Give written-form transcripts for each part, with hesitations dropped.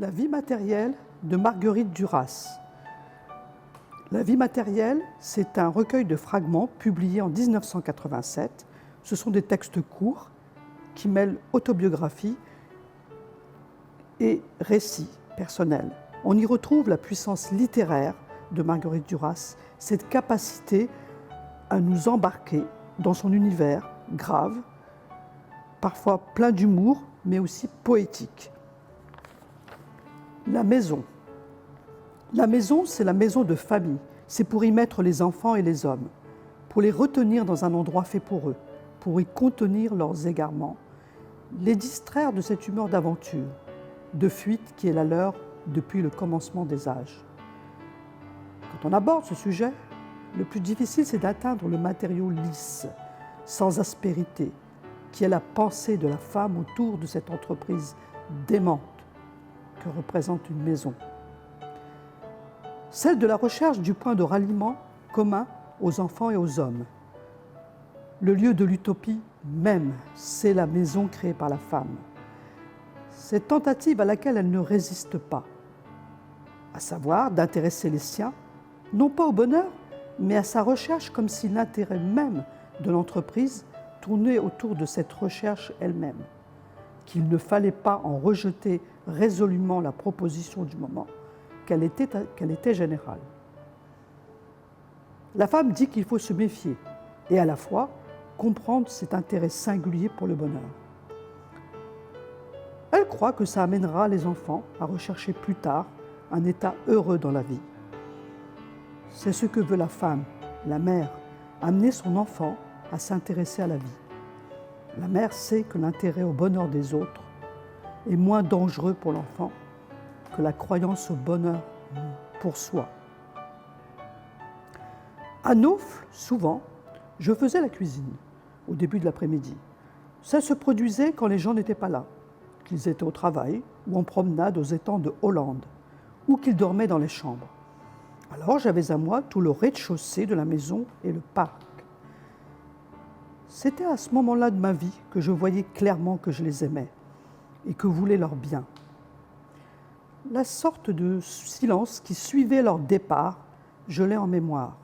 La vie matérielle de Marguerite Duras. La vie matérielle, c'est un recueil de fragments publié en 1987. Ce sont des textes courts qui mêlent autobiographie et récits personnels. On y retrouve la puissance littéraire de Marguerite Duras, cette capacité à nous embarquer dans son univers grave, parfois plein d'humour, mais aussi poétique. La maison. La maison, c'est la maison de famille. C'est pour y mettre les enfants et les hommes, pour les retenir dans un endroit fait pour eux, pour y contenir leurs égarements, les distraire de cette humeur d'aventure, de fuite qui est la leur depuis le commencement des âges. Quand on aborde ce sujet, le plus difficile, c'est d'atteindre le matériau lisse, sans aspérité, qui est la pensée de la femme autour de cette entreprise démente que représente une maison. Celle de la recherche du point de ralliement commun aux enfants et aux hommes. Le lieu de l'utopie même, c'est la maison créée par la femme. Cette tentative à laquelle elle ne résiste pas, à savoir d'intéresser les siens, non pas au bonheur, mais à sa recherche, comme si l'intérêt même de l'entreprise tournait autour de cette recherche elle-même, qu'il ne fallait pas en rejeter résolument la proposition du moment, qu'elle était générale. La femme dit qu'il faut se méfier et à la fois comprendre cet intérêt singulier pour le bonheur. Elle croit que ça amènera les enfants à rechercher plus tard un état heureux dans la vie. C'est ce que veut la femme, la mère, amener son enfant à s'intéresser à la vie. La mère sait que l'intérêt au bonheur des autres est moins dangereux pour l'enfant que la croyance au bonheur pour soi. À Naufle, souvent, je faisais la cuisine au début de l'après-midi. Ça se produisait quand les gens n'étaient pas là, qu'ils étaient au travail ou en promenade aux étangs de Hollande, ou qu'ils dormaient dans les chambres. Alors j'avais à moi tout le rez-de-chaussée de la maison et le parc. C'était à ce moment-là de ma vie que je voyais clairement que je les aimais et que voulais leur bien. La sorte de silence qui suivait leur départ, je l'ai en mémoire.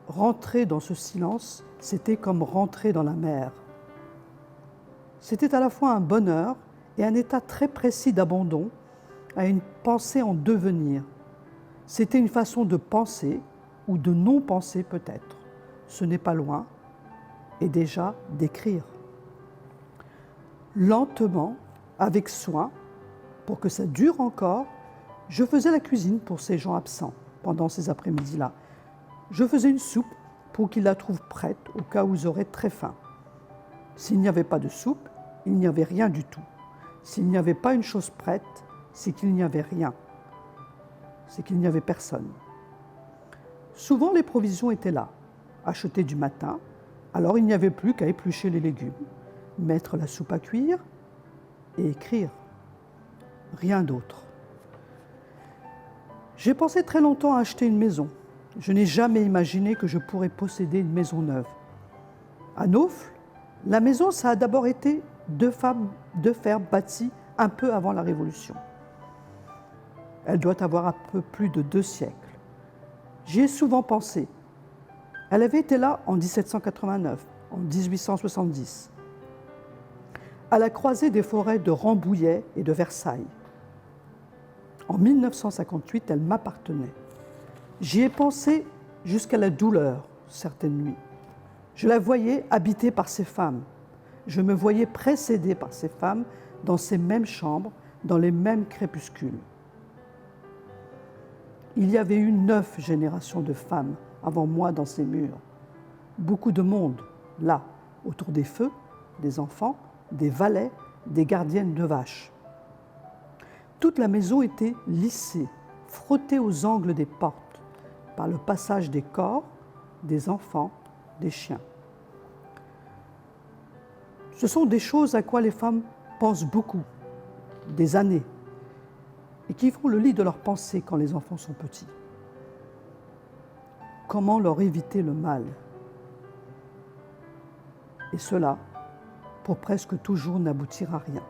Rentrer dans ce silence, c'était comme rentrer dans la mer. C'était à la fois un bonheur et un état très précis d'abandon à une pensée en devenir. C'était une façon de penser ou de non-penser peut-être. Ce n'est pas loin. Et déjà d'écrire. Lentement, avec soin, pour que ça dure encore, je faisais la cuisine pour ces gens absents pendant ces après-midi-là. Je faisais une soupe pour qu'ils la trouvent prête au cas où ils auraient très faim. S'il n'y avait pas de soupe, il n'y avait rien du tout. S'il n'y avait pas une chose prête, c'est qu'il n'y avait rien. C'est qu'il n'y avait personne. Souvent, les provisions étaient là, achetées du matin. Alors il n'y avait plus qu'à éplucher les légumes, mettre la soupe à cuire et écrire. Rien d'autre. J'ai pensé très longtemps à acheter une maison. Je n'ai jamais imaginé que je pourrais posséder une maison neuve. À Naufle, la maison, ça a d'abord été deux fermes bâties un peu avant la Révolution. Elle doit avoir un peu plus de 2 siècles. J'y ai souvent pensé. Elle avait été là en 1789, en 1870, à la croisée des forêts de Rambouillet et de Versailles. En 1958, elle m'appartenait. J'y ai pensé jusqu'à la douleur, certaines nuits. Je la voyais habitée par ces femmes. Je me voyais précédée par ces femmes dans ces mêmes chambres, dans les mêmes crépuscules. Il y avait eu 9 générations de femmes avant moi dans ces murs. Beaucoup de monde, là, autour des feux, des enfants, des valets, des gardiennes de vaches. Toute la maison était lissée, frottée aux angles des portes, par le passage des corps, des enfants, des chiens. Ce sont des choses à quoi les femmes pensent beaucoup, des années, et qui font le lit de leurs pensées quand les enfants sont petits. Comment leur éviter le mal? Et cela, pour presque toujours n'aboutir à rien.